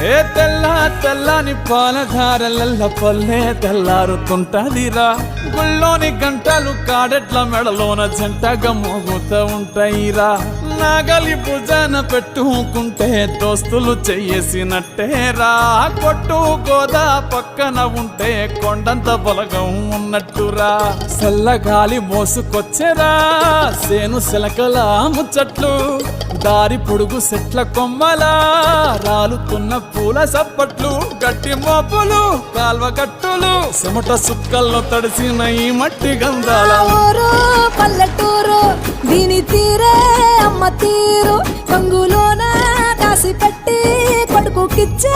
ఏ తెల్లని పాలధారలల్ల పల్లె తెల్లారుతుంటదిరా. గుళ్ళోని గంటలు కాడెట్ల మెడలోన జంటగా మోగుతూ ఉంటాయిరా. నాగలి భుజాన పెట్టుకుంటే దోస్తులు చెయ్యేసినట్టేరా. కొట్టు గోదా పక్కన ఉంటే కొండంత బలగం ఉన్నట్టురా. చల్లగాలి మోసుకొచ్చెరా సేను సిలకల ముచ్చట్లు. దారి పొడుగు చెట్ల కొమ్మలా రాలుతున్న పూల సప్పట్లు. గట్టి మోపులు కాల్వ గట్టులు చెమట సుక్కల్లో తడిసిన ఈ మట్టి గంధాల ఊరు పల్లెటూరు దీని తీరే అమ్మ తీరు. కంగులోన దాసి పెట్టి కొడుకుకిచ్చే